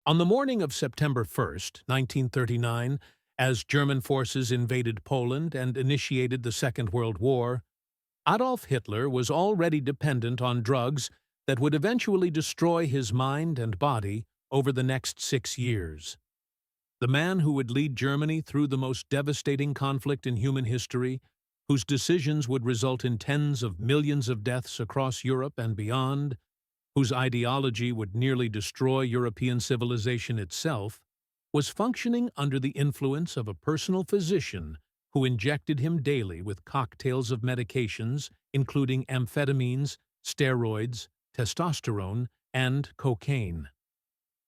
On the morning of September 1st, 1939, as German forces invaded Poland and initiated the Second World War, Adolf Hitler was already dependent on drugs that would eventually destroy his mind and body over the next 6 years. The man who would lead Germany through the most devastating conflict in human history, whose decisions would result in tens of millions of deaths across Europe and beyond, whose ideology would nearly destroy European civilization itself, was functioning under the influence of a personal physician who injected him daily with cocktails of medications, including amphetamines, steroids, testosterone, and cocaine.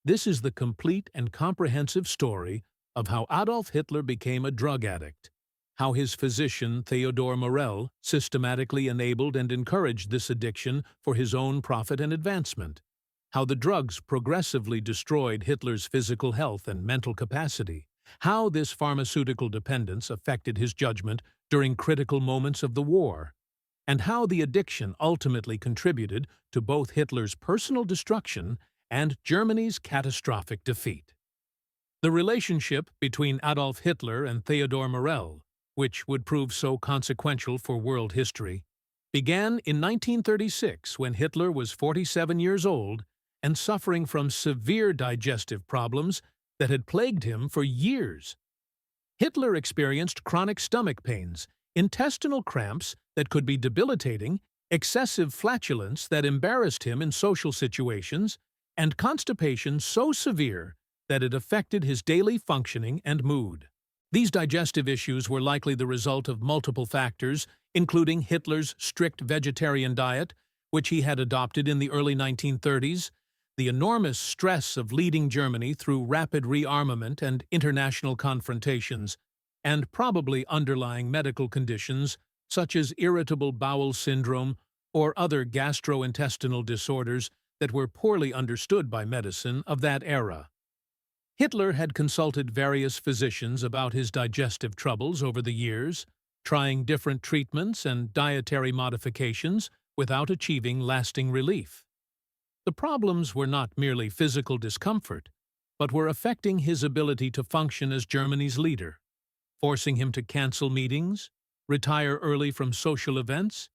This is the complete and comprehensive story of how Adolf Hitler became a drug addict, how his physician Theodor Morell systematically enabled and encouraged this addiction for his own profit and advancement, how the drugs progressively destroyed Hitler's physical health and mental capacity, how this pharmaceutical dependence affected his judgment during critical moments of the war, and how the addiction ultimately contributed to both Hitler's personal destruction and Germany's catastrophic defeat. The relationship between Adolf Hitler and Theodor Morell, which would prove so consequential for world history, began in 1936 when Hitler was 47 years old and suffering from severe digestive problems that had plagued him for years. Hitler experienced chronic stomach pains, intestinal cramps that could be debilitating, excessive flatulence that embarrassed him in social situations, and constipation so severe that it affected his daily functioning and mood. These digestive issues were likely the result of multiple factors, including Hitler's strict vegetarian diet, which he had adopted in the early 1930s, the enormous stress of leading Germany through rapid rearmament and international confrontations, and probably underlying medical conditions such as irritable bowel syndrome or other gastrointestinal disorders that were poorly understood by medicine of that era. Hitler had consulted various physicians about his digestive troubles over the years, trying different treatments and dietary modifications without achieving lasting relief. The problems were not merely physical discomfort, but were affecting his ability to function as Germany's leader, forcing him to cancel meetings, retire early from social events,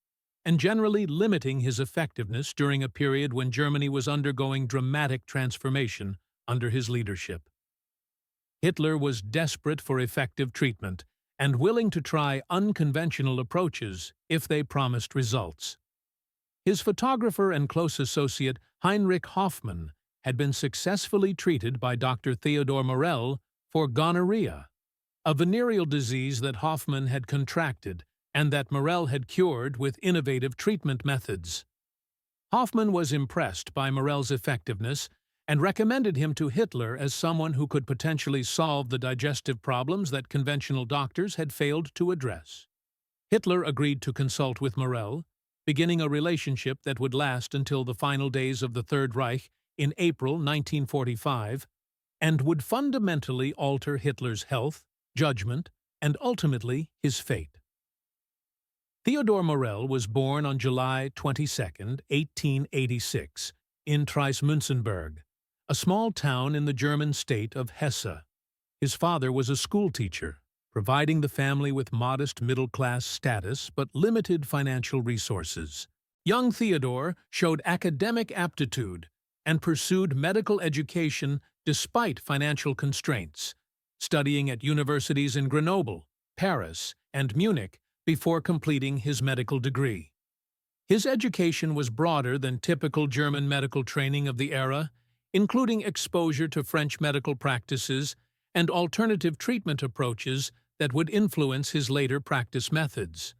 and generally limiting his effectiveness during a period when Germany was undergoing dramatic transformation under his leadership. Hitler was desperate for effective treatment and willing to try unconventional approaches if they promised results. His photographer and close associate Heinrich Hoffmann had been successfully treated by Dr. Theodor Morell for gonorrhea, a venereal disease that Hoffmann had contracted and that Morell had cured with innovative treatment methods. Hoffmann was impressed by Morell's effectiveness and recommended him to Hitler as someone who could potentially solve the digestive problems that conventional doctors had failed to address. Hitler agreed to consult with Morell, beginning a relationship that would last until the final days of the Third Reich in April 1945, and would fundamentally alter Hitler's health, judgment, and ultimately his fate. Theodor Morell was born on July 22, 1886, in Treis-Münzenberg, a small town in the German state of Hesse. His father was a schoolteacher, providing the family with modest middle-class status but limited financial resources. Young Theodor showed academic aptitude and pursued medical education despite financial constraints, studying at universities in Grenoble, Paris, and Munich before completing his medical degree. His education was broader than typical German medical training of the era, including exposure to French medical practices and alternative treatment approaches that would influence his later practice methods.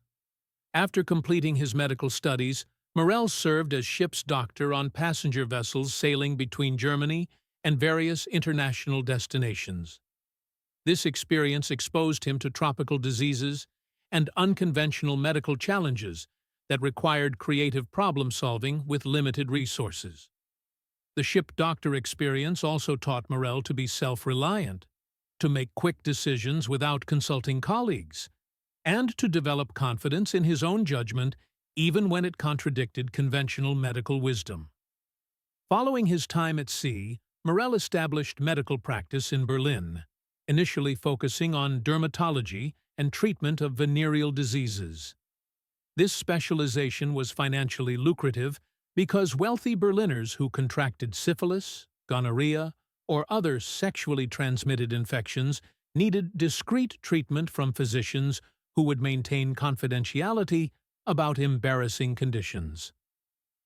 After completing his medical studies, Morell served as ship's doctor on passenger vessels sailing between Germany and various international destinations. This experience exposed him to tropical diseases and unconventional medical challenges that required creative problem-solving with limited resources. The ship doctor experience also taught Morell to be self-reliant, to make quick decisions without consulting colleagues, and to develop confidence in his own judgment even when it contradicted conventional medical wisdom. Following his time at sea, Morel established medical practice in Berlin, initially focusing on dermatology and treatment of venereal diseases. This specialization was financially lucrative because wealthy Berliners who contracted syphilis, gonorrhea, or other sexually transmitted infections needed discreet treatment from physicians who would maintain confidentiality about embarrassing conditions.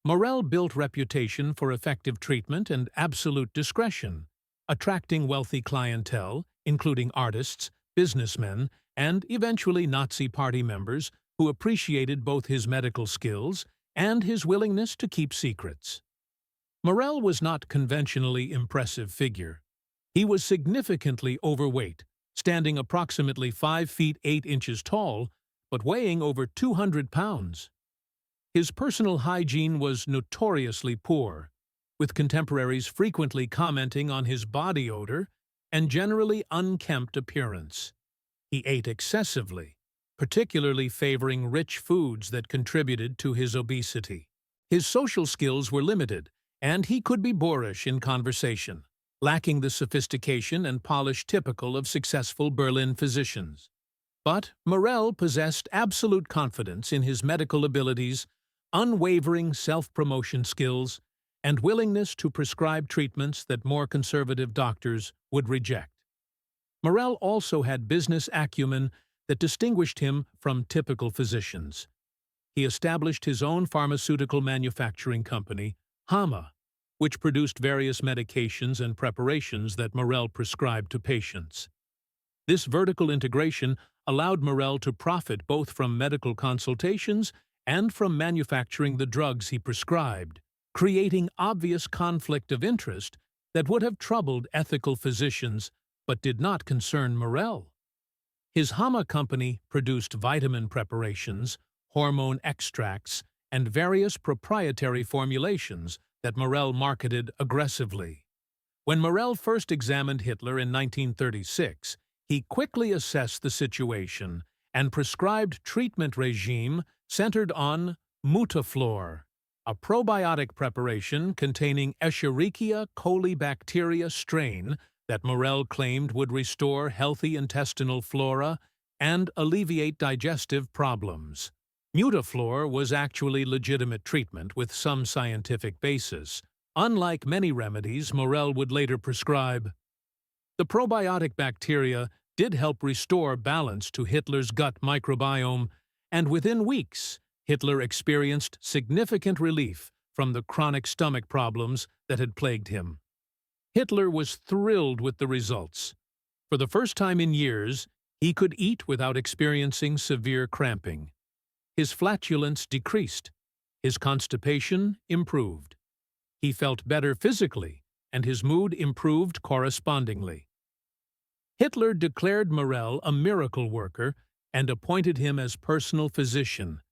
Morel built reputation for effective treatment and absolute discretion, attracting wealthy clientele, including artists, businessmen, and eventually Nazi Party members who appreciated both his medical skills and his willingness to keep secrets. Morel was not conventionally impressive figure. He was significantly overweight, standing approximately 5 feet 8 inches tall, but weighing over 200 pounds. His personal hygiene was notoriously poor, with contemporaries frequently commenting on his body odor and generally unkempt appearance. He ate excessively, particularly favoring rich foods that contributed to his obesity. His social skills were limited, and he could be boorish in conversation, lacking the sophistication and polish typical of successful Berlin physicians. But Morel possessed absolute confidence in his medical abilities, unwavering self-promotion skills, and willingness to prescribe treatments that more conservative doctors would reject. Morel also had business acumen that distinguished him from typical physicians. He established his own pharmaceutical manufacturing company, Hama, which produced various medications and preparations that Morel prescribed to patients. This vertical integration allowed Morel to profit both from medical consultations and from manufacturing the drugs he prescribed, creating obvious conflict of interest that would have troubled ethical physicians but did not concern Morel. His Hama company produced vitamin preparations, hormone extracts, and various proprietary formulations that Morel marketed aggressively. When Morel first examined Hitler in 1936, he quickly assessed the situation and prescribed treatment regime centered on Mutaflor, a probiotic preparation containing Escherichia coli bacteria strain that Morel claimed would restore healthy intestinal flora and alleviate digestive problems. Mutaflor was actually legitimate treatment with some scientific basis, unlike many remedies Morel would later prescribe. The probiotic bacteria did help restore balance to Hitler's gut microbiome, and within weeks, Hitler experienced significant relief from the chronic stomach problems that had plagued him. Hitler was thrilled with the results. For the first time in years, he could eat without experiencing severe cramping. His flatulence decreased. His constipation improved. He felt better physically, and his mood improved correspondingly. Hitler declared Morel a miracle worker and appointed him as personal physician,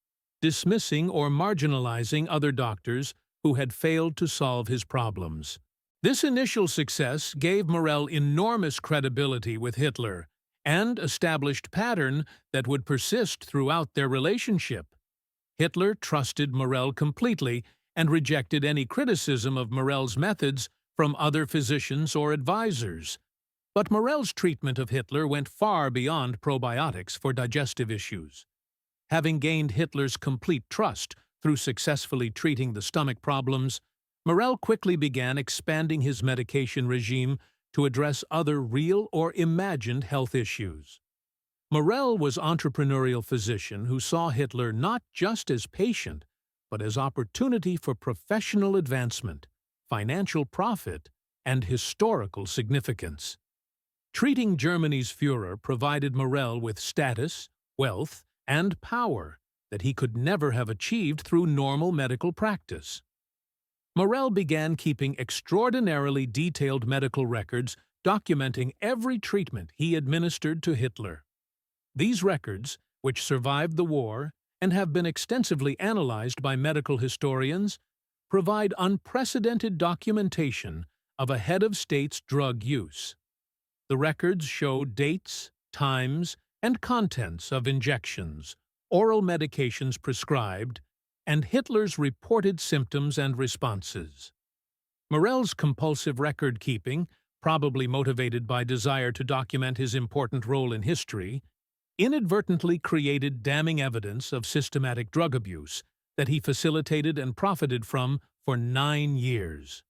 dismissing or marginalizing other doctors who had failed to solve his problems. This initial success gave Morel enormous credibility with Hitler and established pattern that would persist throughout their relationship. Hitler trusted Morel completely and rejected any criticism of Morel's methods from other physicians or advisors. But Morel's treatment of Hitler went far beyond probiotics for digestive issues. Having gained Hitler's complete trust through successfully treating the stomach problems, Morel quickly began expanding his medication regime to address other real or imagined health issues. Morel was an entrepreneurial physician who saw Hitler not just as patient, but as opportunity for professional advancement, financial profit, and historical significance. Treating Germany's Führer provided Morel with status, wealth, and power that he could never have achieved through normal medical practice. Morel began keeping extraordinarily detailed medical records documenting every treatment he administered to Hitler. These records, which survived the war and have been extensively analyzed by medical historians, provide unprecedented documentation of a head of state's drug use. The records show dates, times, and contents of injections, oral medications prescribed, and Hitler's reported symptoms and responses. Morell's compulsive record-keeping, probably motivated by desire to document his important role in history, inadvertently created damning evidence of systematic drug abuse that he facilitated and profited from for 9 years.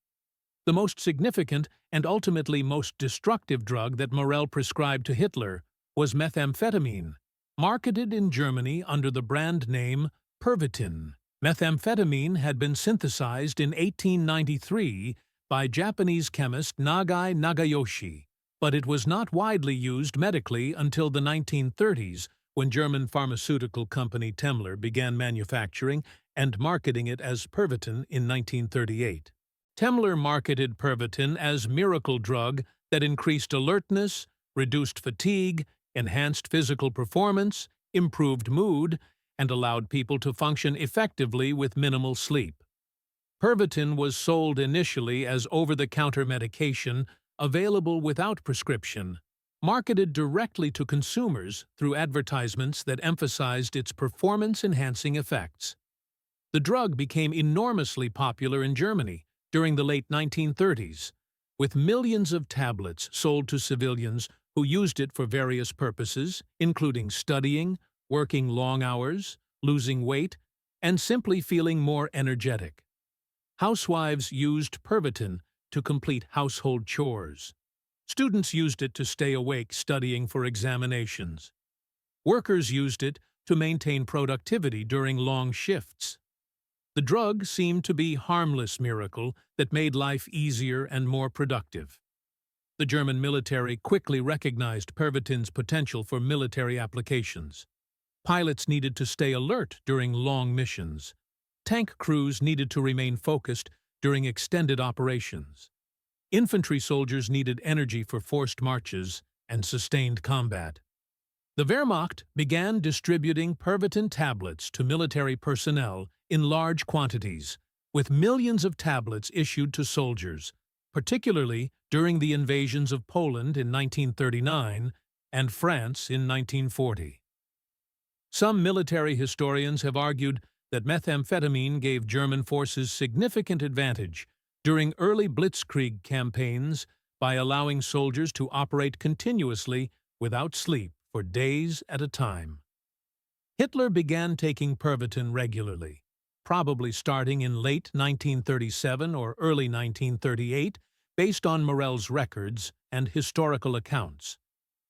The most significant and ultimately most destructive drug that Morell prescribed to Hitler was methamphetamine, marketed in Germany under the brand name Pervitin. Methamphetamine had been synthesized in 1893 by Japanese chemist Nagai Nagayoshi, but it was not widely used medically until the 1930s, when German pharmaceutical company Temmler began manufacturing and marketing it as Pervitin in 1938. Temmler marketed Pervitin as miracle drug that increased alertness, reduced fatigue, enhanced physical performance, improved mood, and allowed people to function effectively with minimal sleep. Pervitin was sold initially as over-the-counter medication available without prescription, marketed directly to consumers through advertisements that emphasized its performance-enhancing effects. The drug became enormously popular in Germany during the late 1930s, with millions of tablets sold to civilians who used it for various purposes, including studying, working long hours, losing weight, and simply feeling more energetic. Housewives used Pervitin to complete household chores. Students used it to stay awake studying for examinations. Workers used it to maintain productivity during long shifts. The drug seemed to be a harmless miracle that made life easier and more productive. The German military quickly recognized Pervitin's potential for military applications. Pilots needed to stay alert during long missions. Tank crews needed to remain focused during extended operations. Infantry soldiers needed energy for forced marches and sustained combat. The Wehrmacht began distributing Pervitin tablets to military personnel in large quantities, with millions of tablets issued to soldiers, particularly during the invasions of Poland in 1939 and France in 1940. Some military historians have argued that methamphetamine gave German forces significant advantage during early blitzkrieg campaigns by allowing soldiers to operate continuously without sleep for days at a time. Hitler began taking Pervitin regularly, probably starting in late 1937 or early 1938, based on Morell's records and historical accounts.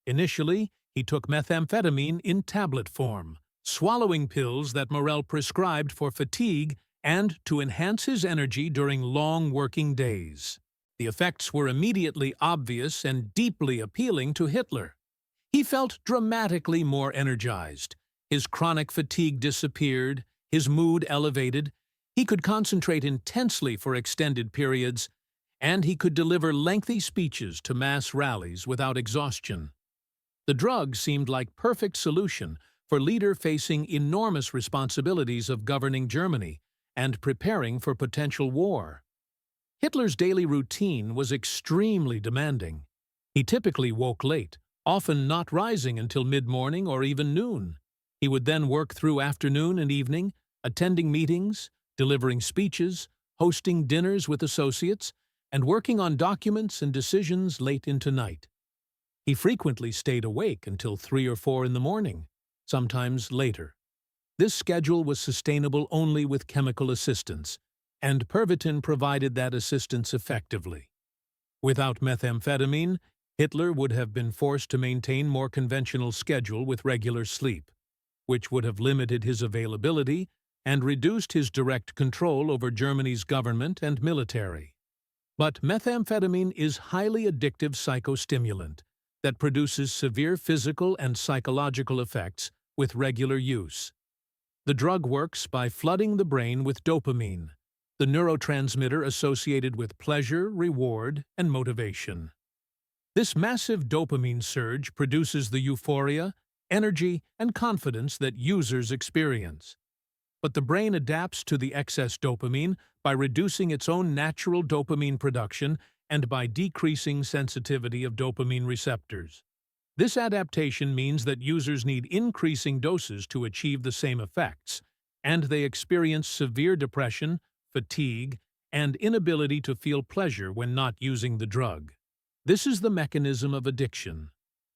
Initially, he took methamphetamine in tablet form, swallowing pills that Morell prescribed for fatigue and to enhance his energy during long working days. The effects were immediately obvious and deeply appealing to Hitler. He felt dramatically more energized. His chronic fatigue disappeared, his mood elevated, he could concentrate intensely for extended periods, and he could deliver lengthy speeches to mass rallies without exhaustion. The drug seemed like perfect solution for a leader facing enormous responsibilities of governing Germany and preparing for potential war. Hitler's daily routine was extremely demanding. He typically woke late, often not rising until mid-morning or even noon. He would then work through afternoon and evening, attending meetings, delivering speeches, hosting dinners with associates, and working on documents and decisions late into night. He frequently stayed awake until 3 or 4 in the morning, sometimes later. This schedule was sustainable only with chemical assistance, and Pervitin provided that assistance effectively. Without methamphetamine, Hitler would have been forced to maintain more conventional schedule with regular sleep, which would have limited his availability and reduced his direct control over Germany's government and military. But methamphetamine is a highly addictive psychostimulant that produces severe physical and psychological effects with regular use. The drug works by flooding the brain with dopamine, the neurotransmitter associated with pleasure, reward, and motivation. This massive dopamine surge produces the euphoria, energy, and confidence that users experience. But the brain adapts to the excess dopamine by reducing its own natural dopamine production and by decreasing sensitivity of dopamine receptors. This adaptation means that users need increasing doses to achieve the same effects, and they experience severe depression, fatigue, and inability to feel pleasure when not using the drug. This is the mechanism of addiction.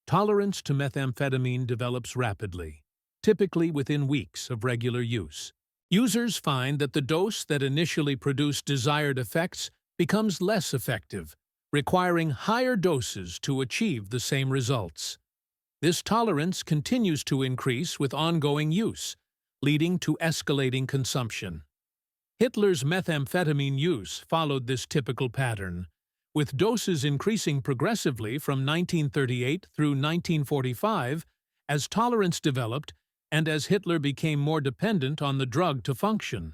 Tolerance to methamphetamine develops rapidly, typically within weeks of regular use. Users find that the dose that initially produced desired effects becomes less effective, requiring higher doses to achieve the same results. This tolerance continues to increase with ongoing use, leading to escalating consumption. Hitler's methamphetamine use followed this typical pattern, with doses increasing progressively from 1938 through 1945 as tolerance developed and as Hitler became more dependent on the drug to function.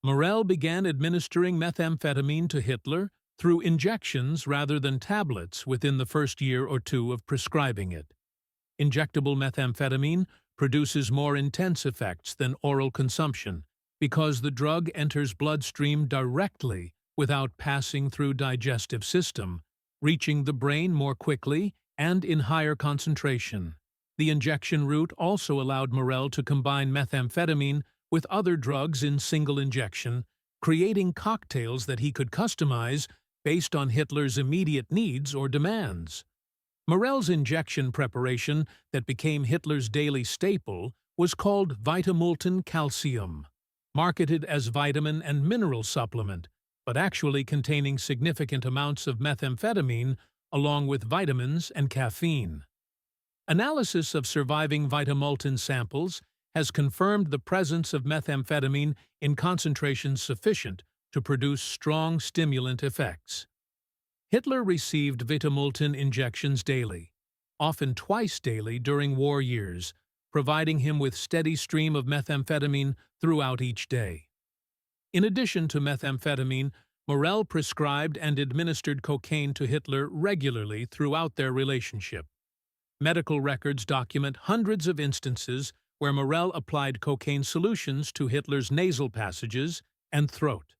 Morell began administering methamphetamine to Hitler through injections rather than tablets within the first year or two of prescribing it. Injectable methamphetamine produces more intense effects than oral consumption because the drug enters bloodstream directly without passing through digestive system, reaching the brain more quickly and in higher concentration. The injection route also allowed Morell to combine methamphetamine with other drugs in single injection, creating cocktails that he could customize based on Hitler's immediate needs or demands. Morell's injection preparation that became Hitler's daily staple was called Vitamultin calcium, marketed as vitamin and mineral supplement, but actually containing significant amounts of methamphetamine along with vitamins and caffeine. Analysis of surviving Vitamultin samples has confirmed the presence of methamphetamine in concentrations sufficient to produce strong stimulant effects. Hitler received Vitamultin injections daily, often twice daily during war years, providing him with steady stream of methamphetamine throughout each day. In addition to methamphetamine, Morell prescribed and administered cocaine to Hitler regularly throughout their relationship. Medical records document hundreds of instances where Morell applied cocaine solutions to Hitler's nasal passages and throat.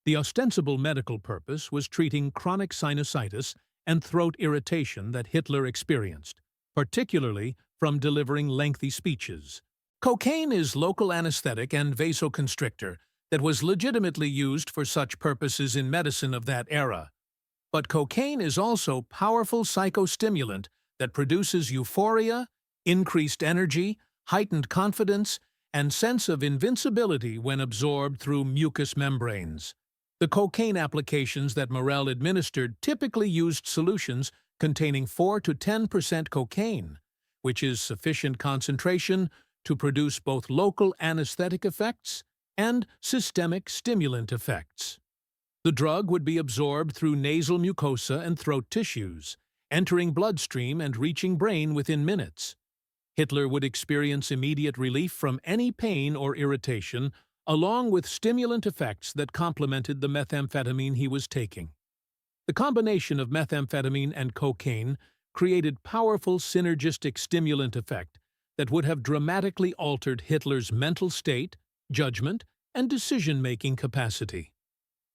The ostensible medical purpose was treating chronic sinusitis and throat irritation that Hitler experienced, particularly from delivering lengthy speeches. Cocaine is local anesthetic and vasoconstrictor that was legitimately used for such purposes in medicine of that era. But cocaine is also powerful psychostimulant that produces euphoria, increased energy, heightened confidence, and sense of invincibility when absorbed through mucous membranes. The cocaine applications that Morell administered typically used solutions containing 4 to 10% cocaine, which is sufficient concentration to produce both local anesthetic effects and systemic stimulant effects. The drug would be absorbed through nasal mucosa and throat tissues, entering bloodstream and reaching brain within minutes. Hitler would experience immediate relief from any pain or irritation, along with stimulant effects that complemented the methamphetamine he was taking. The combination of methamphetamine and cocaine created powerful synergistic stimulant effect that would have dramatically altered Hitler's mental state, judgment, and decision-making capacity.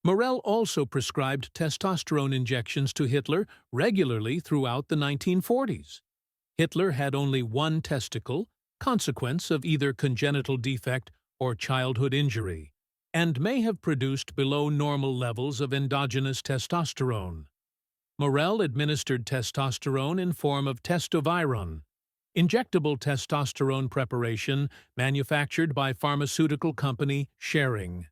Morell also prescribed testosterone injections to Hitler regularly throughout the 1940s. Hitler had only one testicle, consequence of either congenital defect or childhood injury, and may have produced below normal levels of endogenous testosterone. Morell administered testosterone in form of testoviron, injectable testosterone preparation manufactured by pharmaceutical company Schering.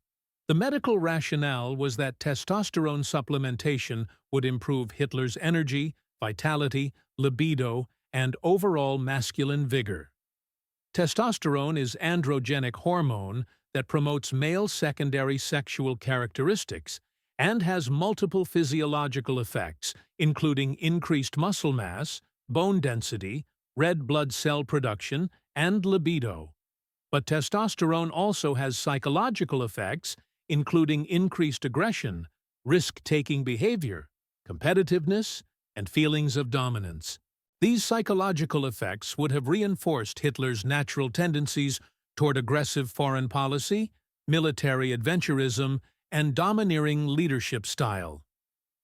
The medical rationale was that testosterone supplementation would improve Hitler's energy, vitality, libido, and overall masculine vigor. Testosterone is androgenic hormone that promotes male secondary sexual characteristics and has multiple physiological effects, including increased muscle mass, bone density, red blood cell production, and libido. But testosterone also has psychological effects, including increased aggression, risk-taking behavior, competitiveness, and feelings of dominance. These psychological effects would have reinforced Hitler's natural tendencies toward aggressive foreign policy, military adventurism, and domineering leadership style.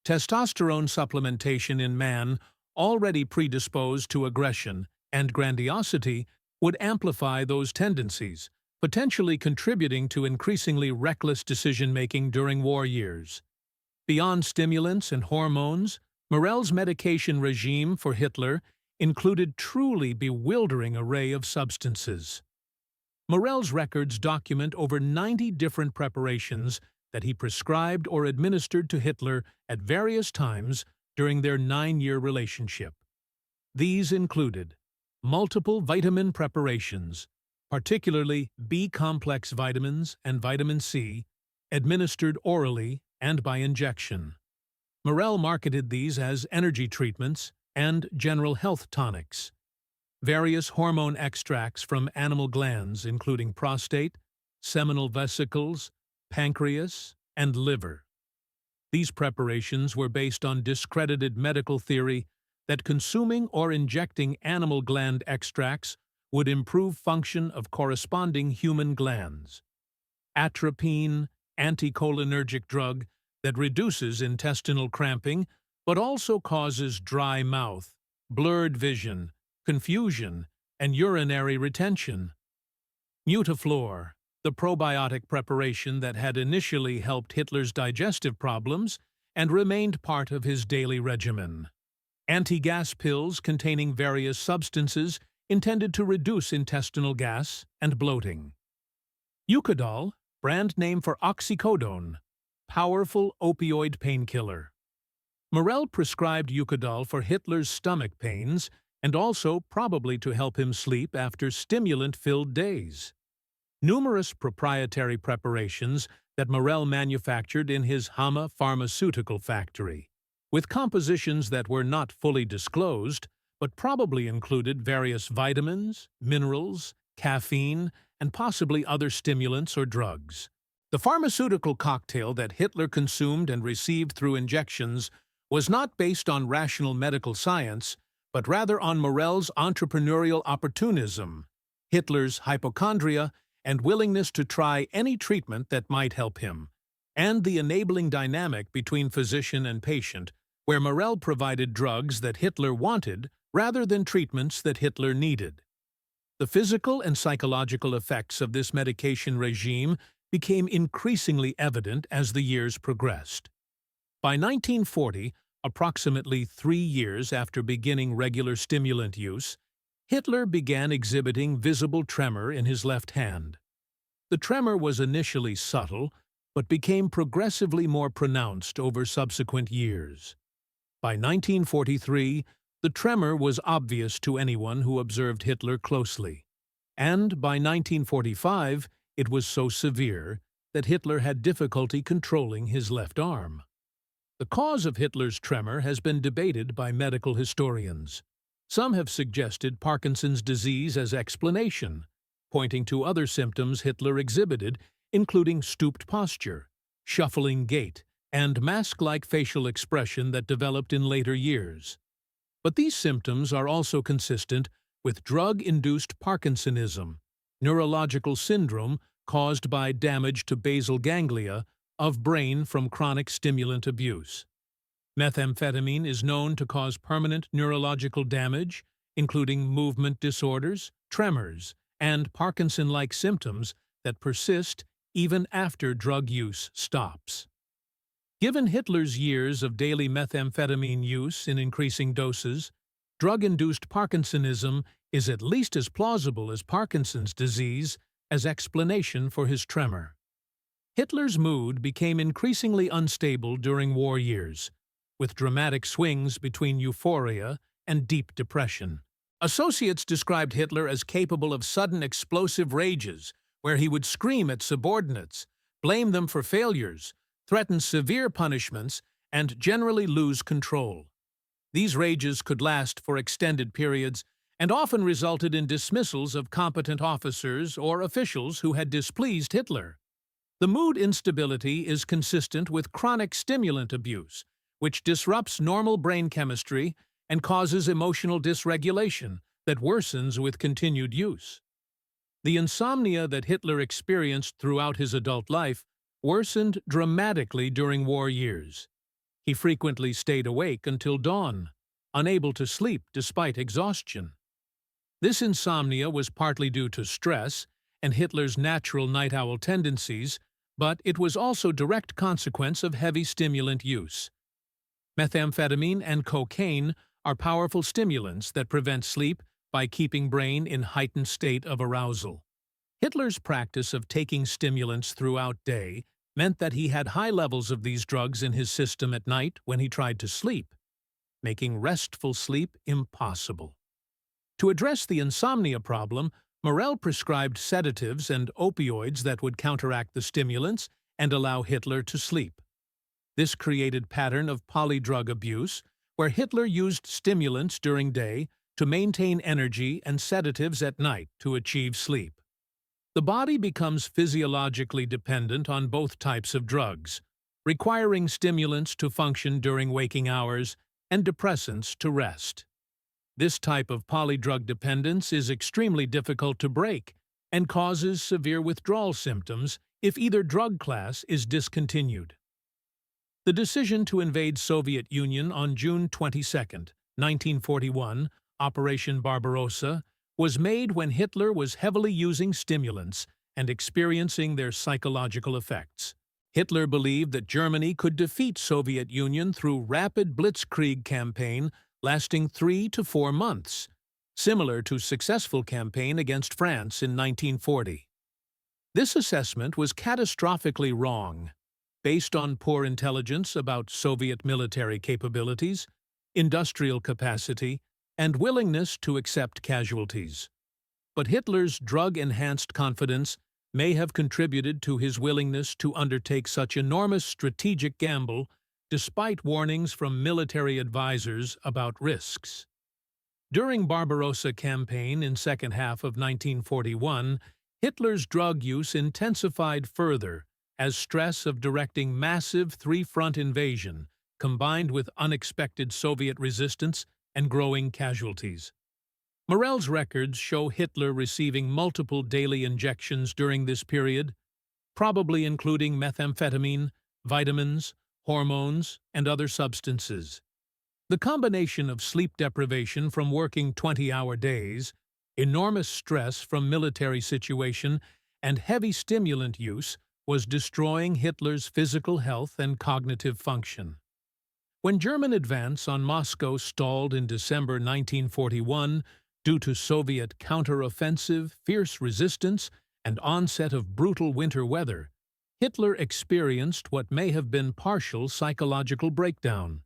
Testosterone supplementation in man, already predisposed to aggression and grandiosity, would amplify those tendencies, potentially contributing to increasingly reckless decision-making during war years. Beyond stimulants and hormones, Morell's medication regime for Hitler included truly bewildering array of substances. Morell's records document over 90 different preparations that he prescribed or administered to Hitler at various times during their 9-year relationship. These included multiple vitamin preparations, particularly B-complex vitamins and vitamin C, administered orally and by injection. Morell marketed these as energy treatments and general health tonics. Various hormone extracts from animal glands, including prostate, seminal vesicles, pancreas, and liver. These preparations were based on discredited medical theory that consuming or injecting animal gland extracts would improve function of corresponding human glands. Atropine, anticholinergic drug that reduces intestinal cramping but also causes dry mouth, blurred vision, confusion, and urinary retention. Mutaflor, the probiotic preparation that had initially helped Hitler's digestive problems and remained part of his daily regimen. Anti-gas pills containing various substances intended to reduce intestinal gas and bloating. Eucadol, brand name for oxycodone, powerful opioid painkiller. Morell prescribed Eucadol for Hitler's stomach pains and also probably to help him sleep after stimulant-filled days. Numerous proprietary preparations that Morell manufactured in his Hama pharmaceutical factory, with compositions that were not fully disclosed, but probably included various vitamins, minerals, caffeine, and possibly other stimulants or drugs. The pharmaceutical cocktail that Hitler consumed and received through injections was not based on rational medical science, but rather on Morell's entrepreneurial opportunism, Hitler's hypochondria, and willingness to try any treatment that might help him, and the enabling dynamic between physician and patient, where Morell provided drugs that Hitler wanted rather than treatments that Hitler needed. The physical and psychological effects of this medication regime became increasingly evident as the years progressed. By 1940, approximately 3 years after beginning regular stimulant use, Hitler began exhibiting visible tremor in his left hand. The tremor was initially subtle, but became progressively more pronounced over subsequent years. By 1943, the tremor was obvious to anyone who observed Hitler closely, and by 1945, it was so severe that Hitler had difficulty controlling his left arm. The cause of Hitler's tremor has been debated by medical historians. Some have suggested Parkinson's disease as explanation, pointing to other symptoms Hitler exhibited, including stooped posture, shuffling gait, and mask-like facial expression that developed in later years. But these symptoms are also consistent with drug-induced Parkinsonism, neurological syndrome caused by damage to basal ganglia of brain from chronic stimulant abuse. Methamphetamine is known to cause permanent neurological damage, including movement disorders, tremors, and Parkinson-like symptoms that persist even after drug use stops. Given Hitler's years of daily methamphetamine use in increasing doses, drug-induced Parkinsonism is at least as plausible as Parkinson's disease as explanation for his tremor. Hitler's mood became increasingly unstable during war years, with dramatic swings between euphoria and deep depression. Associates described Hitler as capable of sudden explosive rages, where he would scream at subordinates, blame them for failures, threaten severe punishments, and generally lose control. These rages could last for extended periods and often resulted in dismissals of competent officers or officials who had displeased Hitler. The mood instability is consistent with chronic stimulant abuse, which disrupts normal brain chemistry and causes emotional dysregulation that worsens with continued use. The insomnia that Hitler experienced throughout his adult life worsened dramatically during war years. He frequently stayed awake until dawn, unable to sleep despite exhaustion. This insomnia was partly due to stress and Hitler's natural night owl tendencies, but it was also a direct consequence of heavy stimulant use. Methamphetamine and cocaine are powerful stimulants that prevent sleep by keeping brain in heightened state of arousal. Hitler's practice of taking stimulants throughout day meant that he had high levels of these drugs in his system at night when he tried to sleep, making restful sleep impossible. To address the insomnia problem, Morell prescribed sedatives and opioids that would counteract the stimulants and allow Hitler to sleep. This created a pattern of polydrug abuse, where Hitler used stimulants during day to maintain energy and sedatives at night to achieve sleep. The body becomes physiologically dependent on both types of drugs, requiring stimulants to function during waking hours and depressants to rest. This type of polydrug dependence is extremely difficult to break and causes severe withdrawal symptoms if either drug class is discontinued. The decision to invade Soviet Union on June 22, 1941, Operation Barbarossa, was made when Hitler was heavily using stimulants and experiencing their psychological effects. Hitler believed that Germany could defeat Soviet Union through rapid blitzkrieg campaign lasting 3 to 4 months, similar to successful campaign against France in 1940. This assessment was catastrophically wrong, based on poor intelligence about Soviet military capabilities, industrial capacity, and willingness to accept casualties. But Hitler's drug-enhanced confidence may have contributed to his willingness to undertake such enormous strategic gamble despite warnings from military advisors about risks. During Barbarossa campaign in second half of 1941, Hitler's drug use intensified further as stress of directing massive three-front invasion combined with unexpected Soviet resistance and growing casualties. Morell's records show Hitler receiving multiple daily injections during this period, probably including methamphetamine, vitamins, hormones, and other substances. The combination of sleep deprivation from working 20-hour days, enormous stress from military situation, and heavy stimulant use was destroying Hitler's physical health and cognitive function. When German advance on Moscow stalled in December 1941 due to Soviet counter-offensive, fierce resistance, and onset of brutal winter weather, Hitler experienced what may have been partial psychological breakdown.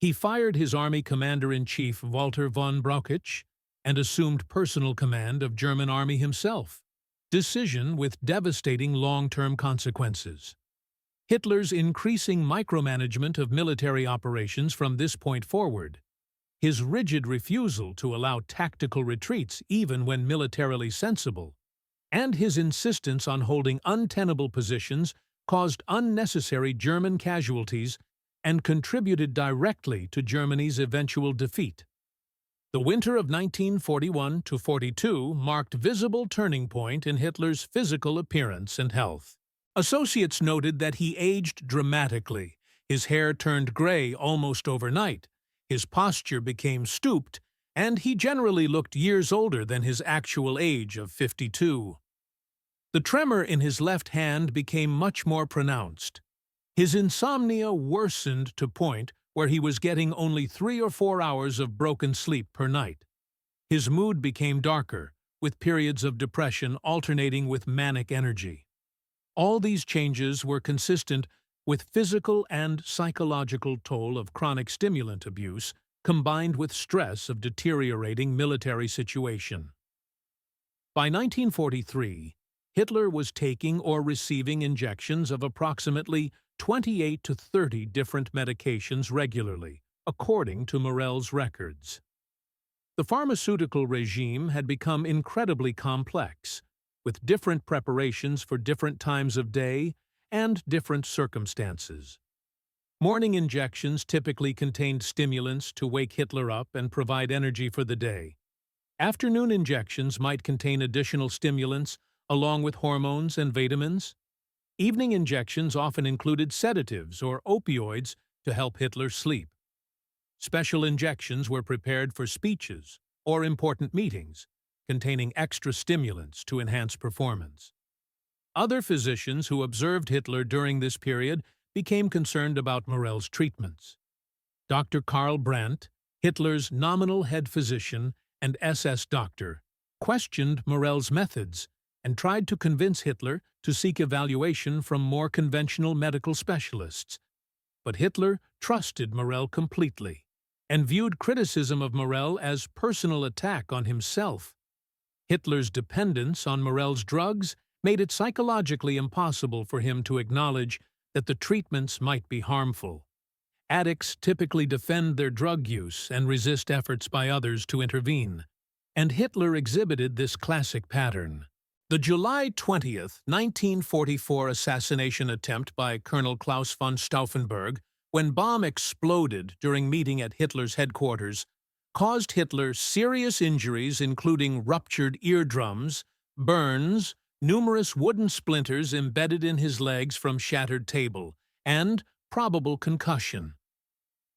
He fired his army commander-in-chief Walter von Brauchitsch and assumed personal command of German army himself, decision with devastating long-term consequences. Hitler's increasing micromanagement of military operations from this point forward, his rigid refusal to allow tactical retreats even when militarily sensible, and his insistence on holding untenable positions caused unnecessary German casualties and contributed directly to Germany's eventual defeat. The winter of 1941–42 marked a visible turning point in Hitler's physical appearance and health. Associates noted that he aged dramatically. His hair turned gray almost overnight, his posture became stooped, and he generally looked years older than his actual age of 52. The tremor in his left hand became much more pronounced. His insomnia worsened to point where he was getting only 3 or 4 hours of broken sleep per night. His mood became darker, with periods of depression alternating with manic energy. All these changes were consistent with physical and psychological toll of chronic stimulant abuse combined with stress of deteriorating military situation. By 1943, Hitler was taking or receiving injections of approximately 28 to 30 different medications regularly, according to Morell's records. The pharmaceutical regime had become incredibly complex, with different preparations for different times of day and different circumstances. Morning injections typically contained stimulants to wake Hitler up and provide energy for the day. Afternoon injections might contain additional stimulants along with hormones and vitamins. Evening injections often included sedatives or opioids to help Hitler sleep. Special injections were prepared for speeches or important meetings, containing extra stimulants to enhance performance. Other physicians who observed Hitler during this period became concerned about Morell's treatments. Dr. Karl Brandt, Hitler's nominal head physician and SS doctor, questioned Morell's methods and tried to convince Hitler to seek evaluation from more conventional medical specialists. But Hitler trusted Morell completely and viewed criticism of Morell as personal attack on himself. Hitler's dependence on Morell's drugs made it psychologically impossible for him to acknowledge that the treatments might be harmful. Addicts typically defend their drug use and resist efforts by others to intervene, and Hitler exhibited this classic pattern. The July 20th, 1944 assassination attempt by Colonel Klaus von Stauffenberg, when bomb exploded during meeting at Hitler's headquarters, caused Hitler serious injuries including ruptured eardrums, burns, numerous wooden splinters embedded in his legs from shattered table, and probable concussion.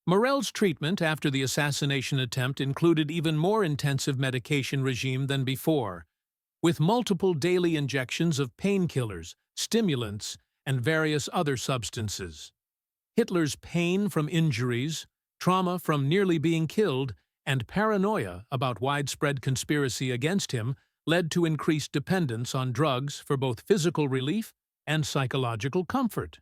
Morell's treatment after the assassination attempt included even more intensive medication regime than before, with multiple daily injections of painkillers, stimulants, and various other substances. Hitler's pain from injuries, trauma from nearly being killed, and paranoia about widespread conspiracy against him led to increased dependence on drugs for both physical relief and psychological comfort.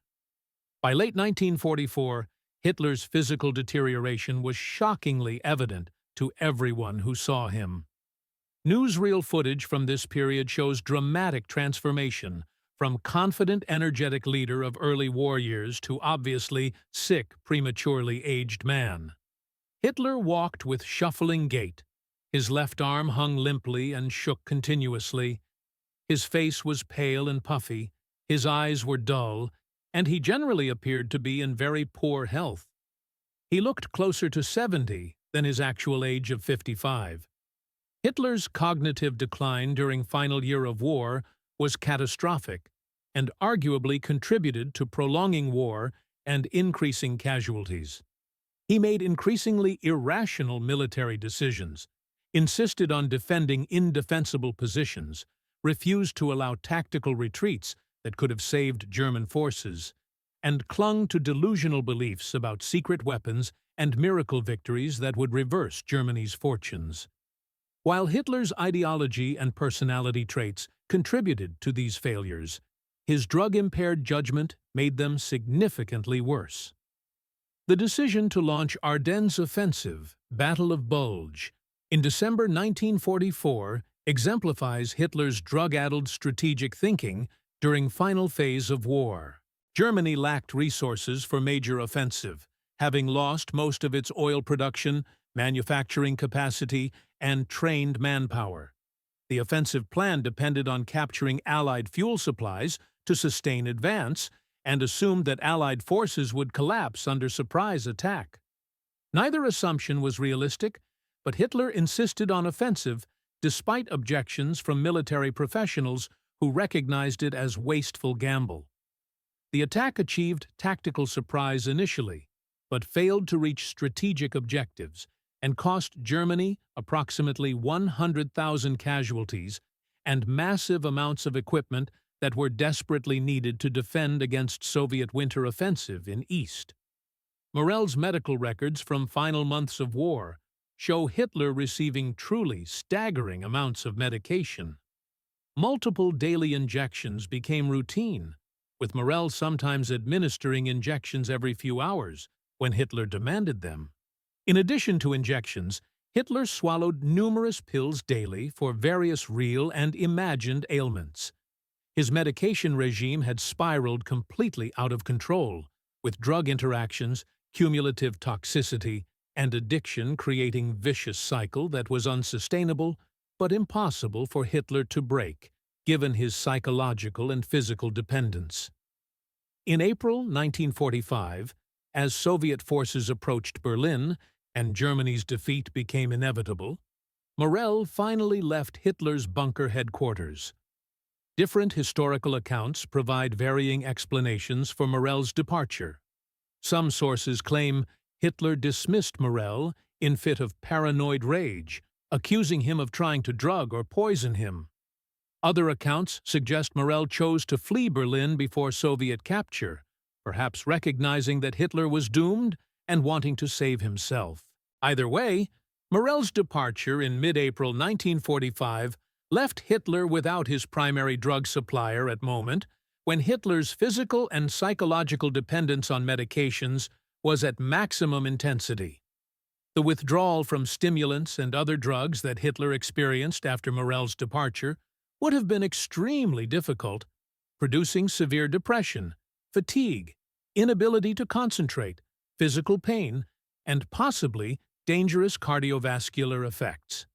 By late 1944, Hitler's physical deterioration was shockingly evident to everyone who saw him. Newsreel footage from this period shows dramatic transformation from confident, energetic leader of early war years to obviously sick, prematurely aged man. Hitler walked with shuffling gait. His left arm hung limply and shook continuously. His face was pale and puffy, his eyes were dull, and he generally appeared to be in very poor health. He looked closer to 70 than his actual age of 55. Hitler's cognitive decline during final year of war was catastrophic and arguably contributed to prolonging war and increasing casualties. He made increasingly irrational military decisions, insisted on defending indefensible positions, refused to allow tactical retreats that could have saved German forces, and clung to delusional beliefs about secret weapons and miracle victories that would reverse Germany's fortunes. While Hitler's ideology and personality traits contributed to these failures, his drug-impaired judgment made them significantly worse. The decision to launch Ardennes Offensive, Battle of Bulge, in December 1944 exemplifies Hitler's drug-addled strategic thinking during final phase of war. Germany lacked resources for major offensive, having lost most of its oil production, manufacturing capacity, and trained manpower. The offensive plan depended on capturing Allied fuel supplies to sustain advance and assumed that Allied forces would collapse under surprise attack. Neither assumption was realistic, but Hitler insisted on offensive despite objections from military professionals who recognized it as wasteful gamble. The attack achieved tactical surprise initially, but failed to reach strategic objectives and cost Germany approximately 100,000 casualties and massive amounts of equipment that were desperately needed to defend against Soviet winter offensive in East. Morell's medical records from final months of war show Hitler receiving truly staggering amounts of medication. Multiple daily injections became routine, with Morell sometimes administering injections every few hours when Hitler demanded them. In addition to injections, Hitler swallowed numerous pills daily for various real and imagined ailments. His medication regime had spiraled completely out of control, with drug interactions, cumulative toxicity, and addiction creating a vicious cycle that was unsustainable but impossible for Hitler to break, given his psychological and physical dependence. In April 1945, as Soviet forces approached Berlin and Germany's defeat became inevitable, Morell finally left Hitler's bunker headquarters. Different historical accounts provide varying explanations for Morell's departure. Some sources claim Hitler dismissed Morell in fit of paranoid rage, accusing him of trying to drug or poison him. Other accounts suggest Morell chose to flee Berlin before Soviet capture, perhaps recognizing that Hitler was doomed and wanting to save himself. Either way, Morell's departure in mid-April 1945 left Hitler without his primary drug supplier at moment when Hitler's physical and psychological dependence on medications was at maximum intensity. The withdrawal from stimulants and other drugs that Hitler experienced after Morell's departure would have been extremely difficult, producing severe depression, fatigue, inability to concentrate, physical pain, and possibly dangerous cardiovascular effects.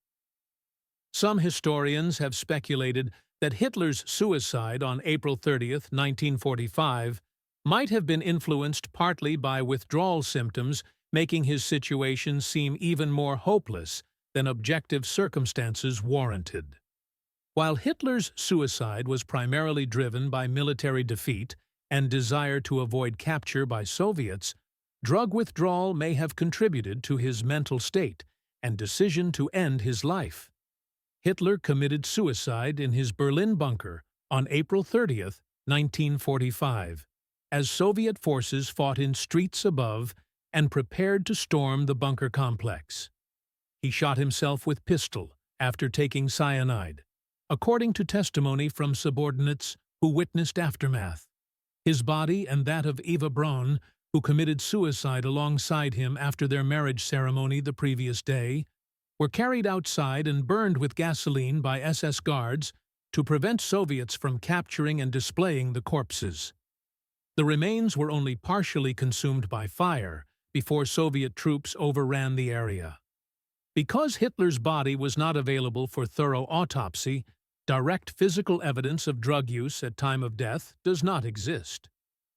Some historians have speculated that Hitler's suicide on April 30, 1945, might have been influenced partly by withdrawal symptoms, making his situation seem even more hopeless than objective circumstances warranted. While Hitler's suicide was primarily driven by military defeat and desire to avoid capture by Soviets, drug withdrawal may have contributed to his mental state and decision to end his life. Hitler committed suicide in his Berlin bunker on April 30, 1945, as Soviet forces fought in streets above and prepared to storm the bunker complex. He shot himself with pistol after taking cyanide, according to testimony from subordinates who witnessed aftermath. His body and that of Eva Braun, who committed suicide alongside him after their marriage ceremony the previous day, were carried outside and burned with gasoline by SS guards to prevent Soviets from capturing and displaying the corpses. The remains were only partially consumed by fire before Soviet troops overran the area. Because Hitler's body was not available for thorough autopsy, direct physical evidence of drug use at time of death does not exist.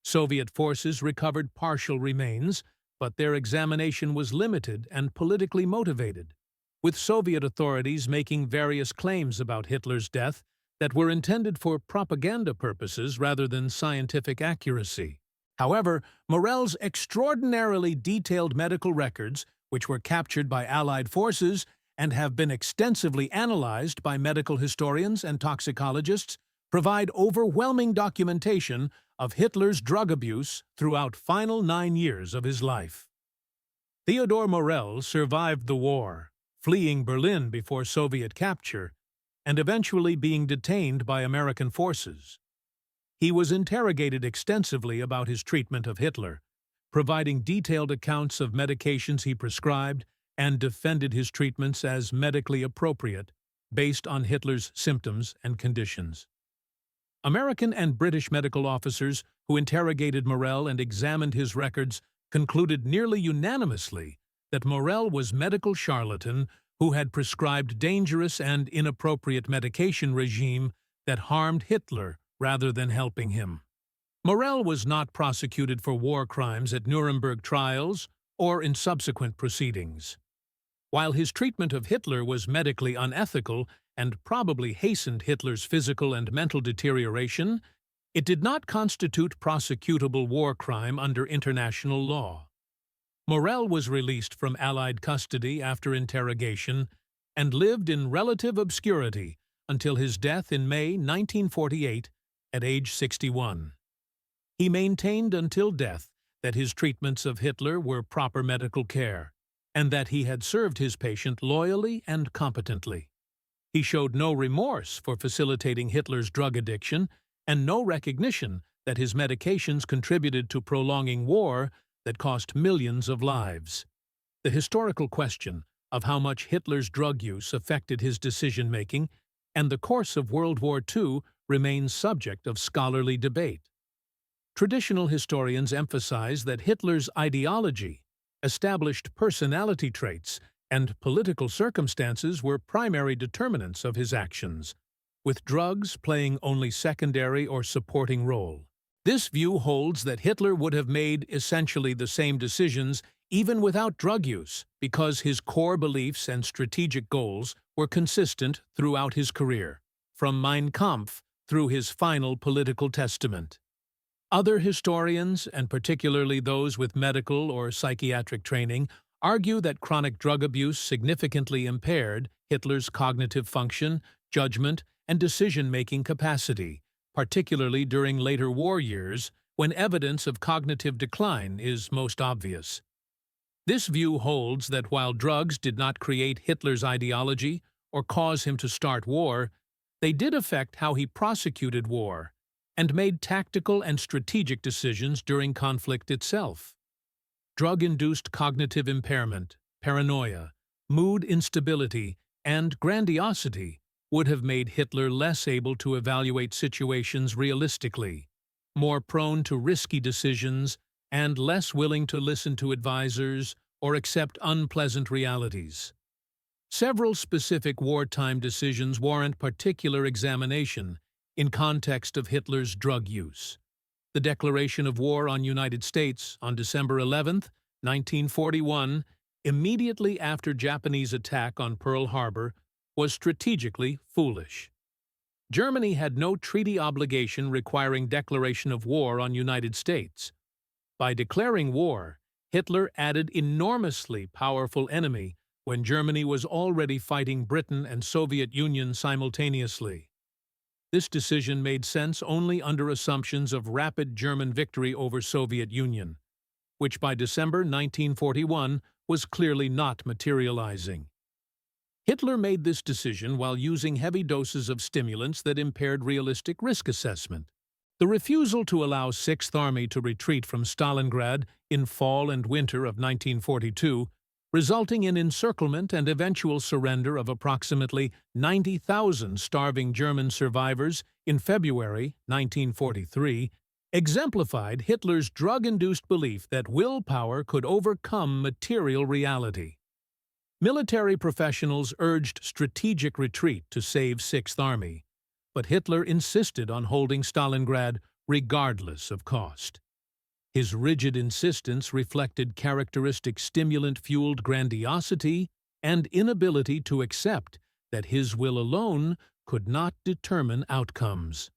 Soviet forces recovered partial remains, but their examination was limited and politically motivated, with Soviet authorities making various claims about Hitler's death that were intended for propaganda purposes rather than scientific accuracy. However, Morell's extraordinarily detailed medical records, which were captured by Allied forces and have been extensively analyzed by medical historians and toxicologists, provide overwhelming documentation of Hitler's drug abuse throughout final 9 years of his life. Theodor Morell survived the war, fleeing Berlin before Soviet capture, and eventually being detained by American forces. He was interrogated extensively about his treatment of Hitler, providing detailed accounts of medications he prescribed and defended his treatments as medically appropriate based on Hitler's symptoms and conditions. American and British medical officers who interrogated Morell and examined his records concluded nearly unanimously that Morell was medical charlatan who had prescribed dangerous and inappropriate medication regime that harmed Hitler rather than helping him. Morell was not prosecuted for war crimes at Nuremberg trials or in subsequent proceedings. While his treatment of Hitler was medically unethical and probably hastened Hitler's physical and mental deterioration, it did not constitute prosecutable war crime under international law. Morell was released from Allied custody after interrogation and lived in relative obscurity until his death in May 1948 at age 61. He maintained until death that his treatments of Hitler were proper medical care, and that he had served his patient loyally and competently. He showed no remorse for facilitating Hitler's drug addiction and no recognition that his medications contributed to prolonging war that cost millions of lives. The historical question of how much Hitler's drug use affected his decision-making and the course of World War II remains subject of scholarly debate. Traditional historians emphasize that Hitler's ideology, established personality traits, and political circumstances were primary determinants of his actions, with drugs playing only secondary or supporting role. This view holds that Hitler would have made essentially the same decisions even without drug use, because his core beliefs and strategic goals were consistent throughout his career, from Mein Kampf through his final political testament. Other historians, and particularly those with medical or psychiatric training, argue that chronic drug abuse significantly impaired Hitler's cognitive function, judgment, and decision-making capacity, particularly during later war years when evidence of cognitive decline is most obvious. This view holds that while drugs did not create Hitler's ideology or cause him to start war, they did affect how he prosecuted war and made tactical and strategic decisions during conflict itself. Drug-induced cognitive impairment, paranoia, mood instability, and grandiosity would have made Hitler less able to evaluate situations realistically, more prone to risky decisions, and less willing to listen to advisors or accept unpleasant realities. Several specific wartime decisions warrant particular examination in context of Hitler's drug use. The declaration of war on United States on December 11, 1941, immediately after Japanese attack on Pearl Harbor, was strategically foolish. Germany had no treaty obligation requiring declaration of war on United States. By declaring war, Hitler added enormously powerful enemy when Germany was already fighting Britain and Soviet Union simultaneously. This decision made sense only under assumptions of rapid German victory over Soviet Union, which by December 1941 was clearly not materializing. Hitler made this decision while using heavy doses of stimulants that impaired realistic risk assessment. The refusal to allow 6th Army to retreat from Stalingrad in fall and winter of 1942, resulting in encirclement and eventual surrender of approximately 90,000 starving German survivors in February 1943, exemplified Hitler's drug-induced belief that willpower could overcome material reality. Military professionals urged strategic retreat to save 6th Army, but Hitler insisted on holding Stalingrad regardless of cost. His rigid insistence reflected characteristic stimulant-fueled grandiosity and inability to accept that his will alone could not determine outcomes.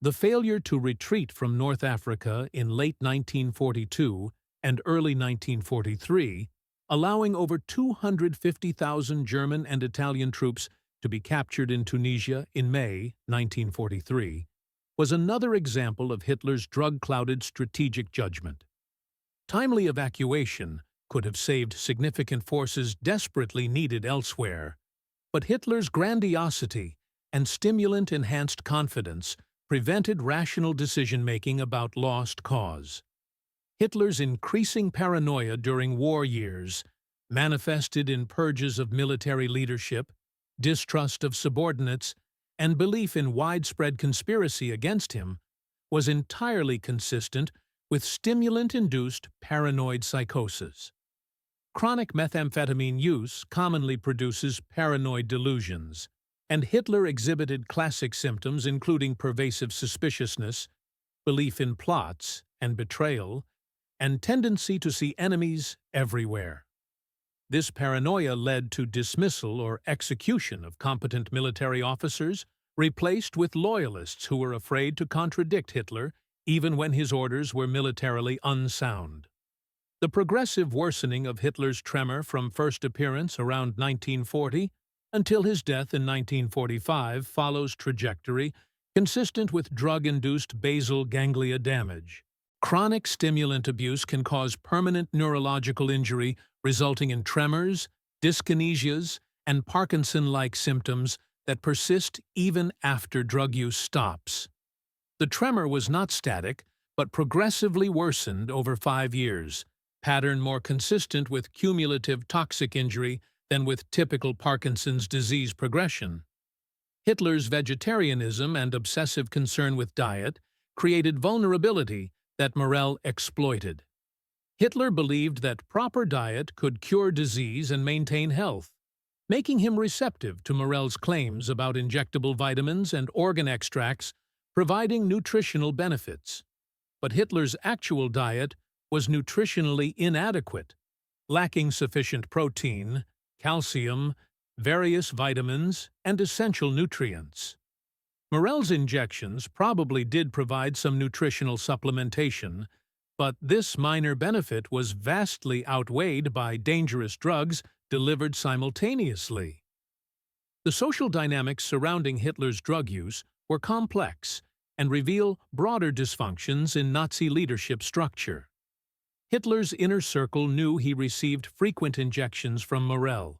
The failure to retreat from North Africa in late 1942 and early 1943, allowing over 250,000 German and Italian troops to be captured in Tunisia in May 1943, was another example of Hitler's drug-clouded strategic judgment. Timely evacuation could have saved significant forces desperately needed elsewhere, but Hitler's grandiosity and stimulant-enhanced confidence prevented rational decision-making about lost cause. Hitler's increasing paranoia during war years, manifested in purges of military leadership, distrust of subordinates, and belief in widespread conspiracy against him, was entirely consistent with stimulant-induced paranoid psychosis. Chronic methamphetamine use commonly produces paranoid delusions, and Hitler exhibited classic symptoms including pervasive suspiciousness, belief in plots and betrayal, and tendency to see enemies everywhere. This paranoia led to dismissal or execution of competent military officers, replaced with loyalists who were afraid to contradict Hitler even when his orders were militarily unsound. The progressive worsening of Hitler's tremor from first appearance around 1940 until his death in 1945 follows trajectory consistent with drug-induced basal ganglia damage. Chronic stimulant abuse can cause permanent neurological injury resulting in tremors, dyskinesias, and Parkinson-like symptoms that persist even after drug use stops. The tremor was not static, but progressively worsened over 5 years, pattern more consistent with cumulative toxic injury than with typical Parkinson's disease progression. Hitler's vegetarianism and obsessive concern with diet created vulnerability that Morel exploited. Hitler believed that proper diet could cure disease and maintain health, making him receptive to Morel's claims about injectable vitamins and organ extracts providing nutritional benefits. But Hitler's actual diet was nutritionally inadequate, lacking sufficient protein, calcium, various vitamins, and essential nutrients. Morel's injections probably did provide some nutritional supplementation, But this minor benefit was vastly outweighed by dangerous drugs delivered simultaneously. The social dynamics surrounding Hitler's drug use were complex and reveal broader dysfunctions in Nazi leadership structure. Hitler's inner circle knew he received frequent injections from Morell,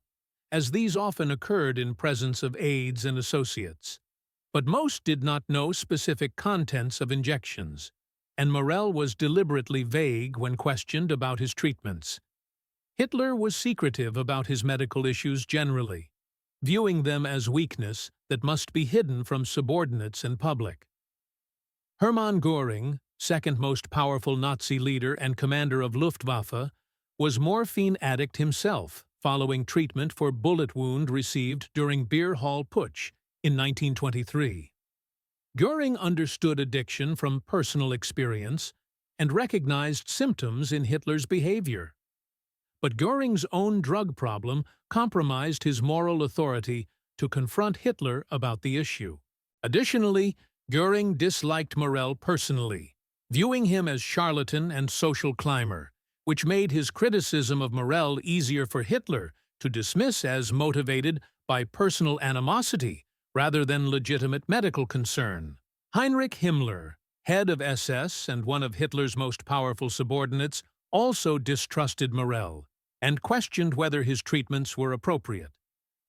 as these often occurred in presence of aides and associates. But most did not know specific contents of injections, and Morell was deliberately vague when questioned about his treatments. Hitler was secretive about his medical issues generally, viewing them as weakness that must be hidden from subordinates and public. Hermann Göring, second most powerful Nazi leader and commander of Luftwaffe, was morphine addict himself following treatment for bullet wound received during Beer Hall Putsch in 1923. Göring understood addiction from personal experience and recognized symptoms in Hitler's behavior. But Göring's own drug problem compromised his moral authority to confront Hitler about the issue. Additionally, Göring disliked Morell personally, viewing him as charlatan and social climber, which made his criticism of Morell easier for Hitler to dismiss as motivated by personal animosity rather than legitimate medical concern. Heinrich Himmler, head of SS and one of Hitler's most powerful subordinates, also distrusted Morell and questioned whether his treatments were appropriate.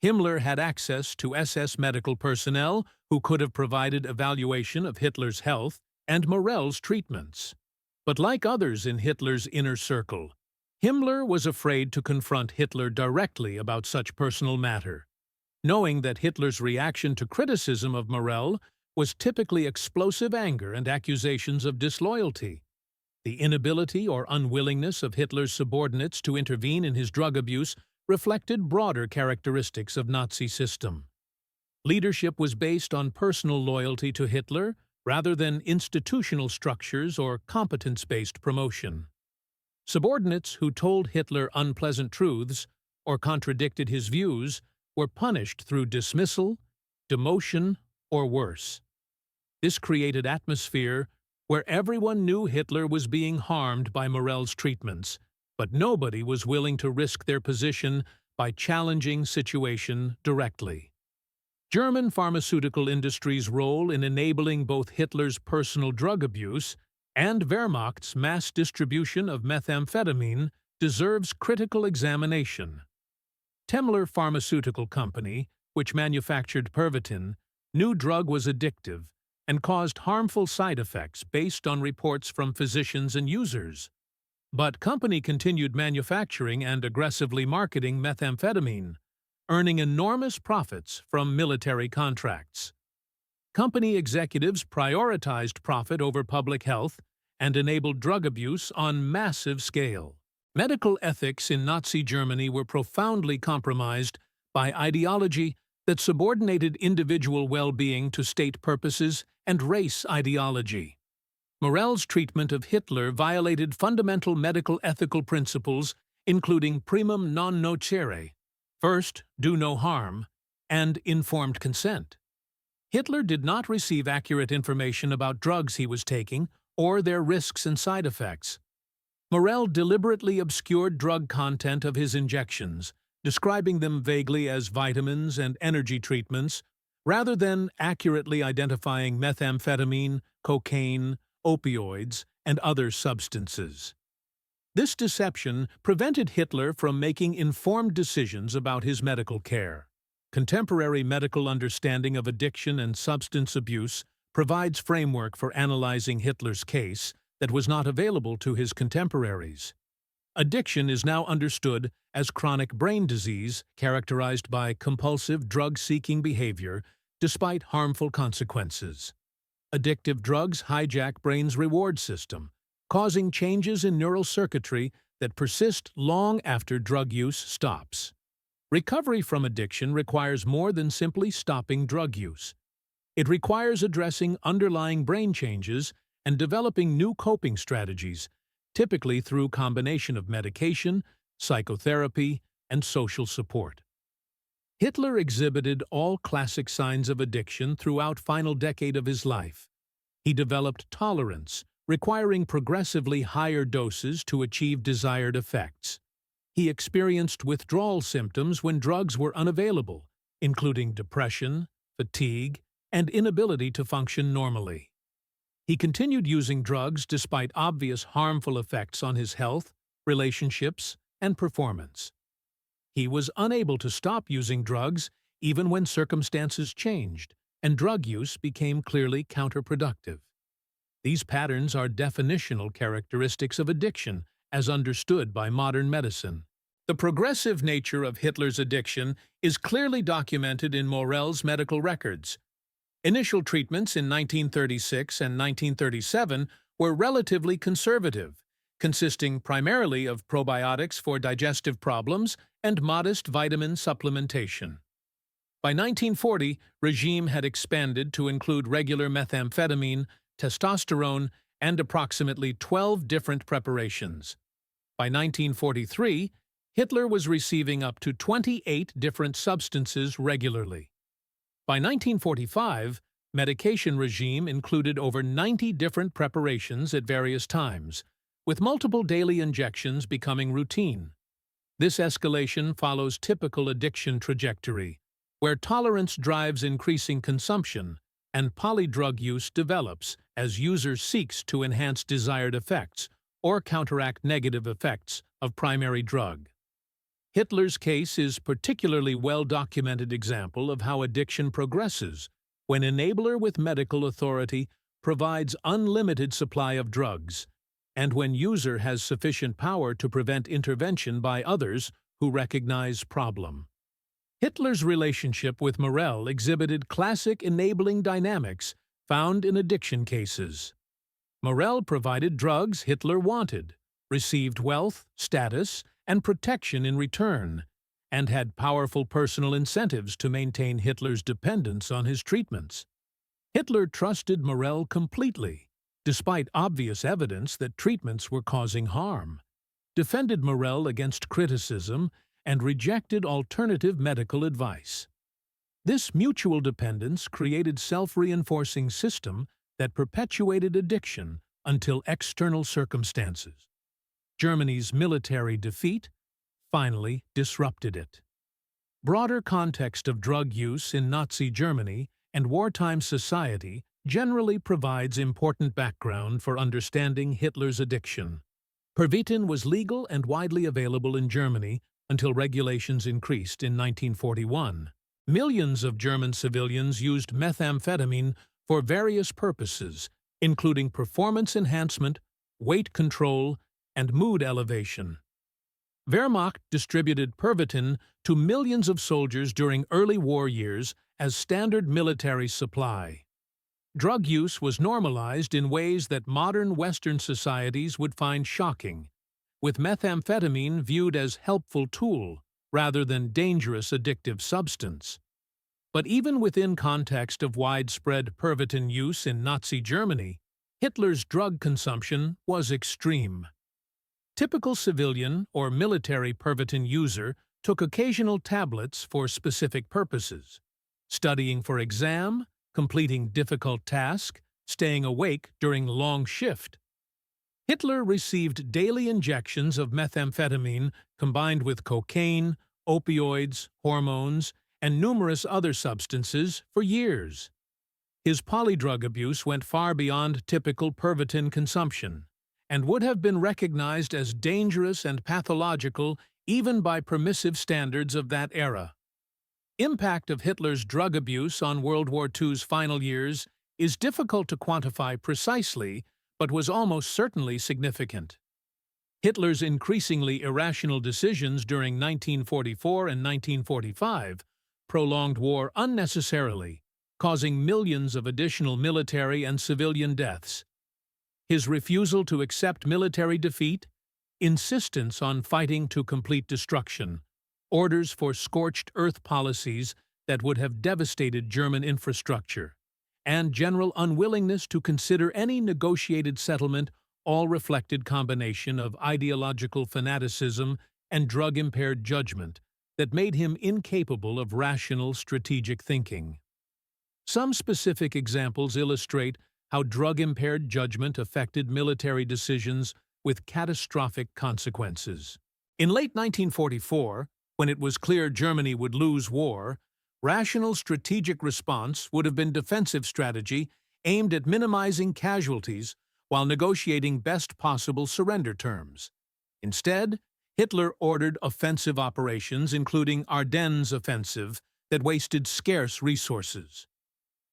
Himmler had access to SS medical personnel who could have provided evaluation of Hitler's health and Morell's treatments. But like others in Hitler's inner circle, Himmler was afraid to confront Hitler directly about such personal matter, knowing that Hitler's reaction to criticism of Morell was typically explosive anger and accusations of disloyalty. The inability or unwillingness of Hitler's subordinates to intervene in his drug abuse reflected broader characteristics of Nazi system. Leadership was based on personal loyalty to Hitler rather than institutional structures or competence-based promotion. Subordinates who told Hitler unpleasant truths or contradicted his views were punished through dismissal, demotion, or worse. This created atmosphere where everyone knew Hitler was being harmed by Morell's treatments, but nobody was willing to risk their position by challenging situation directly. German pharmaceutical industry's role in enabling both Hitler's personal drug abuse and Wehrmacht's mass distribution of methamphetamine deserves critical examination. Temmler Pharmaceutical Company, which manufactured Pervitin, knew drug was addictive and caused harmful side effects based on reports from physicians and users. But company continued manufacturing and aggressively marketing methamphetamine, earning enormous profits from military contracts. Company executives prioritized profit over public health and enabled drug abuse on massive scale. Medical ethics in Nazi Germany were profoundly compromised by ideology that subordinated individual well-being to state purposes and race ideology. Morell's treatment of Hitler violated fundamental medical ethical principles, including primum non nocere, first, do no harm, and informed consent. Hitler did not receive accurate information about drugs he was taking or their risks and side effects. Morell deliberately obscured drug content of his injections, describing them vaguely as vitamins and energy treatments, rather than accurately identifying methamphetamine, cocaine, opioids, and other substances. This deception prevented Hitler from making informed decisions about his medical care. Contemporary medical understanding of addiction and substance abuse provides framework for analyzing Hitler's case that was not available to his contemporaries. Addiction is now understood as chronic brain disease characterized by compulsive drug-seeking behavior despite harmful consequences. Addictive drugs hijack brain's reward system, causing changes in neural circuitry that persist long after drug use stops. Recovery from addiction requires more than simply stopping drug use. It requires addressing underlying brain changes and developing new coping strategies, typically through combination of medication, psychotherapy, and social support. Hitler exhibited all classic signs of addiction throughout final decade of his life. He developed tolerance, requiring progressively higher doses to achieve desired effects. He experienced withdrawal symptoms when drugs were unavailable, including depression, fatigue, and inability to function normally. He continued using drugs despite obvious harmful effects on his health, relationships, and performance. He was unable to stop using drugs even when circumstances changed, and drug use became clearly counterproductive. These patterns are definitional characteristics of addiction, as understood by modern medicine. The progressive nature of Hitler's addiction is clearly documented in Morell's medical records. Initial treatments in 1936 and 1937 were relatively conservative, consisting primarily of probiotics for digestive problems and modest vitamin supplementation. By 1940, regime had expanded to include regular methamphetamine, testosterone, and approximately 12 different preparations. By 1943, Hitler was receiving up to 28 different substances regularly. By 1945, medication regime included over 90 different preparations at various times, with multiple daily injections becoming routine. This escalation follows typical addiction trajectory, where tolerance drives increasing consumption and polydrug use develops as user seeks to enhance desired effects or counteract negative effects of primary drug. Hitler's case is a particularly well-documented example of how addiction progresses when enabler with medical authority provides unlimited supply of drugs, and when user has sufficient power to prevent intervention by others who recognize problem. Hitler's relationship with Morell exhibited classic enabling dynamics found in addiction cases. Morell provided drugs Hitler wanted, received wealth, status, and protection in return, and had powerful personal incentives to maintain Hitler's dependence on his treatments. Hitler trusted Morell completely, despite obvious evidence that treatments were causing harm, defended Morell against criticism, and rejected alternative medical advice. This mutual dependence created a self-reinforcing system that perpetuated addiction until external circumstances. Germany's military defeat finally disrupted it. Broader context of drug use in Nazi Germany and wartime society generally provides important background for understanding Hitler's addiction. Pervitin was legal and widely available in Germany until regulations increased in 1941. Millions of German civilians used methamphetamine for various purposes, including performance enhancement, weight control, and mood elevation. Wehrmacht distributed Pervitin to millions of soldiers during early war years as standard military supply. Drug use was normalized in ways that modern Western societies would find shocking, with methamphetamine viewed as helpful tool rather than dangerous addictive substance. But even within context of widespread Pervitin use in Nazi Germany, Hitler's drug consumption was extreme. Typical civilian or military Pervitin user took occasional tablets for specific purposes: studying for exam, completing difficult task, staying awake during long shift. Hitler received daily injections of methamphetamine combined with cocaine, opioids, hormones, and numerous other substances for years. His polydrug abuse went far beyond typical Pervitin consumption, and would have been recognized as dangerous and pathological even by permissive standards of that era. Impact of Hitler's drug abuse on World War II's final years is difficult to quantify precisely, but was almost certainly significant. Hitler's increasingly irrational decisions during 1944 and 1945 prolonged war unnecessarily, causing millions of additional military and civilian deaths. His refusal to accept military defeat, insistence on fighting to complete destruction, orders for scorched earth policies that would have devastated German infrastructure, and general unwillingness to consider any negotiated settlement all reflected combination of ideological fanaticism and drug-impaired judgment that made him incapable of rational strategic thinking. Some specific examples illustrate how drug-impaired judgment affected military decisions with catastrophic consequences. In late 1944, when it was clear Germany would lose war, rational strategic response would have been defensive strategy aimed at minimizing casualties while negotiating best possible surrender terms. Instead, Hitler ordered offensive operations, including Ardennes offensive, that wasted scarce resources.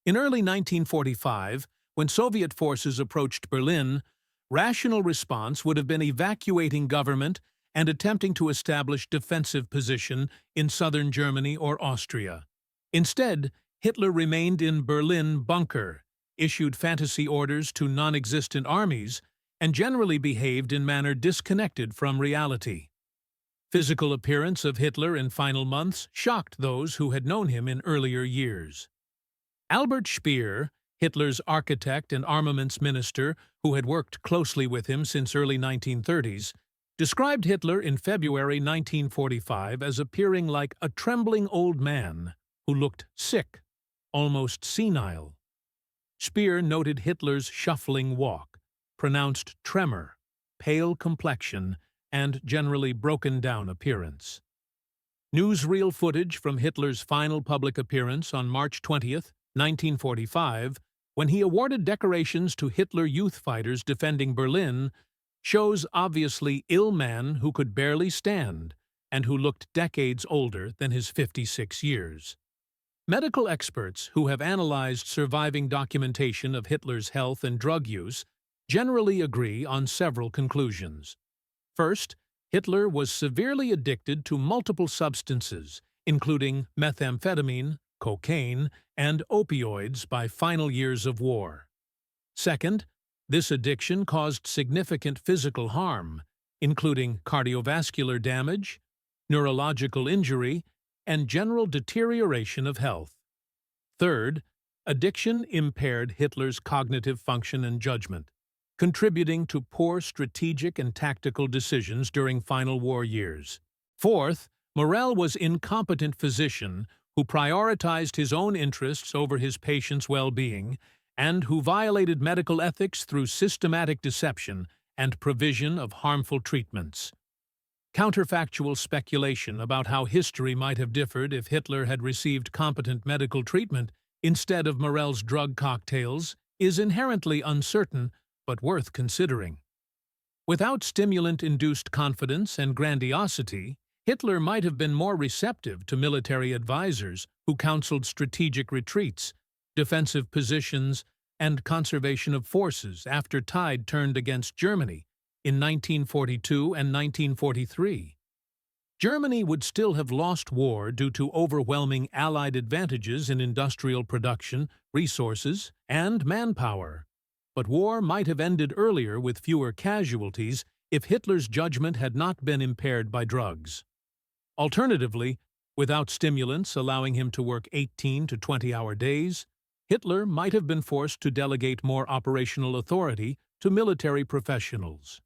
In early 1945, when Soviet forces approached Berlin, rational response would have been evacuating government and attempting to establish defensive position in southern Germany or Austria. Instead, Hitler remained in Berlin bunker, issued fantasy orders to non-existent armies, and generally behaved in manner disconnected from reality. Physical appearance of Hitler in final months shocked those who had known him in earlier years. Albert Speer, Hitler's architect and armaments minister who had worked closely with him since early 1930s, described Hitler in February 1945 as appearing like a trembling old man who looked sick, almost senile. Speer noted Hitler's shuffling walk, pronounced tremor, pale complexion, and generally broken-down appearance. Newsreel footage from Hitler's final public appearance on March 20, 1945, when he awarded decorations to Hitler youth fighters defending Berlin, shows obviously ill man who could barely stand and who looked decades older than his 56 years. Medical experts who have analyzed surviving documentation of Hitler's health and drug use generally agree on several conclusions. First, Hitler was severely addicted to multiple substances, including methamphetamine, cocaine, and opioids by final years of war. Second, this addiction caused significant physical harm, including cardiovascular damage, neurological injury, and general deterioration of health. Third, addiction impaired Hitler's cognitive function and judgment, contributing to poor strategic and tactical decisions during final war years. Fourth, Morel was an incompetent physician who prioritized his own interests over his patients' well-being and who violated medical ethics through systematic deception and provision of harmful treatments. Counterfactual speculation about how history might have differed if Hitler had received competent medical treatment instead of Morel's drug cocktails is inherently uncertain but worth considering. Without stimulant-induced confidence and grandiosity, Hitler might have been more receptive to military advisors who counseled strategic retreats, defensive positions, and conservation of forces after tide turned against Germany in 1942 and 1943. Germany would still have lost war due to overwhelming Allied advantages in industrial production, resources, and manpower. But war might have ended earlier with fewer casualties if Hitler's judgment had not been impaired by drugs. Alternatively, without stimulants allowing him to work 18 to 20-hour days, Hitler might have been forced to delegate more operational authority to military professionals.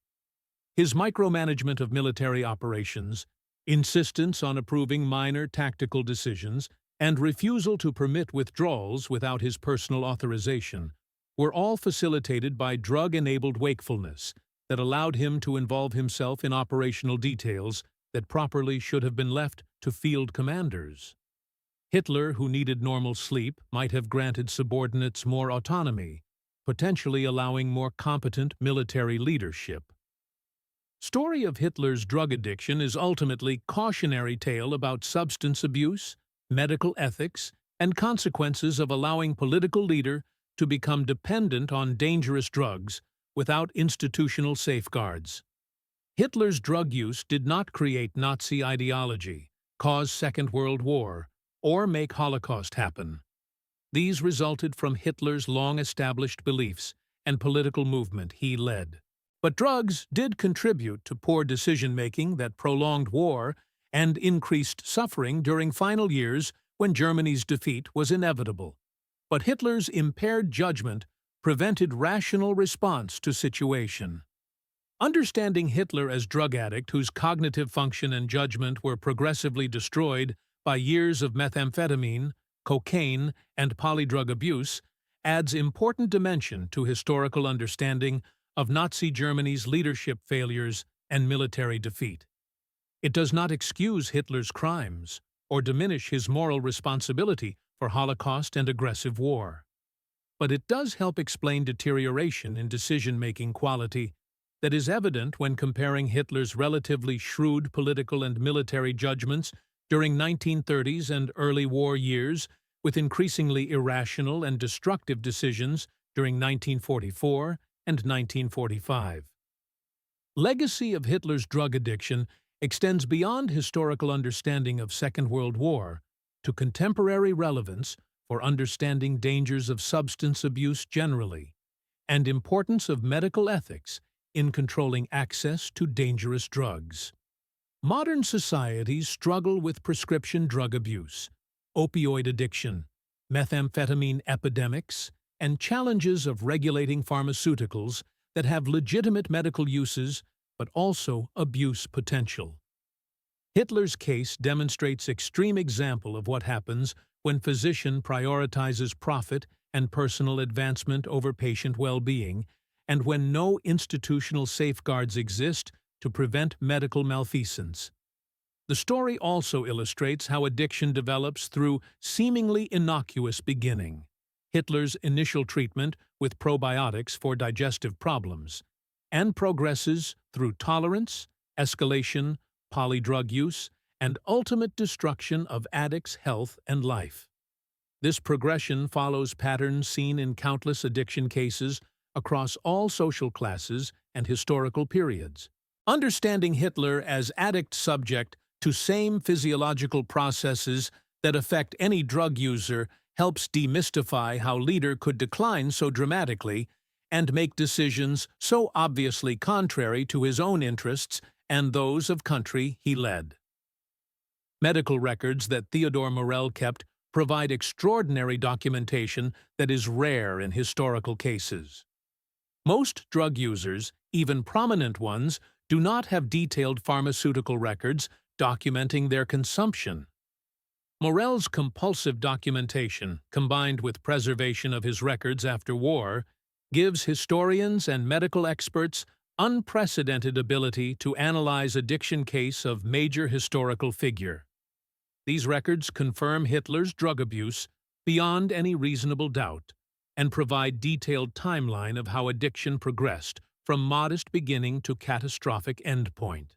His micromanagement of military operations, insistence on approving minor tactical decisions, and refusal to permit withdrawals without his personal authorization were all facilitated by drug-enabled wakefulness that allowed him to involve himself in operational details that properly should have been left to field commanders. Hitler, who needed normal sleep, might have granted subordinates more autonomy, potentially allowing more competent military leadership. Story of Hitler's drug addiction is ultimately cautionary tale about substance abuse, medical ethics, and consequences of allowing political leader to become dependent on dangerous drugs without institutional safeguards. Hitler's drug use did not create Nazi ideology, cause Second World War, or make Holocaust happen. These resulted from Hitler's long-established beliefs and political movement he led. But drugs did contribute to poor decision-making that prolonged war and increased suffering during final years when Germany's defeat was inevitable. But Hitler's impaired judgment prevented rational response to situation. Understanding Hitler as drug addict whose cognitive function and judgment were progressively destroyed by years of methamphetamine, cocaine, and polydrug abuse, adds important dimension to historical understanding of Nazi Germany's leadership failures and military defeat. It does not excuse Hitler's crimes or diminish his moral responsibility for Holocaust and aggressive war. But it does help explain deterioration in decision-making quality that is evident when comparing Hitler's relatively shrewd political and military judgments during 1930s and early war years with increasingly irrational and destructive decisions during 1944 and 1945. Legacy of Hitler's drug addiction extends beyond historical understanding of Second World War to contemporary relevance for understanding dangers of substance abuse generally and importance of medical ethics in controlling access to dangerous drugs. Modern societies struggle with prescription drug abuse, opioid addiction, methamphetamine epidemics, and challenges of regulating pharmaceuticals that have legitimate medical uses but also abuse potential. Hitler's case demonstrates extreme example of what happens when physician prioritizes profit and personal advancement over patient well-being, and when no institutional safeguards exist to prevent medical malfeasance. The story also illustrates how addiction develops through seemingly innocuous beginning. Hitler's initial treatment with probiotics for digestive problems, and progresses through tolerance, escalation, polydrug use, and ultimate destruction of addicts' health and life. This progression follows patterns seen in countless addiction cases across all social classes and historical periods. Understanding Hitler as addict subject to same physiological processes that affect any drug user helps demystify how leader could decline so dramatically and make decisions so obviously contrary to his own interests and those of country he led. Medical records that Theodore Morell kept provide extraordinary documentation that is rare in historical cases. Most drug users, even prominent ones, do not have detailed pharmaceutical records documenting their consumption. Morell's compulsive documentation, combined with preservation of his records after war, gives historians and medical experts unprecedented ability to analyze addiction case of major historical figure. These records confirm Hitler's drug abuse beyond any reasonable doubt and provide detailed timeline of how addiction progressed from modest beginning to catastrophic endpoint.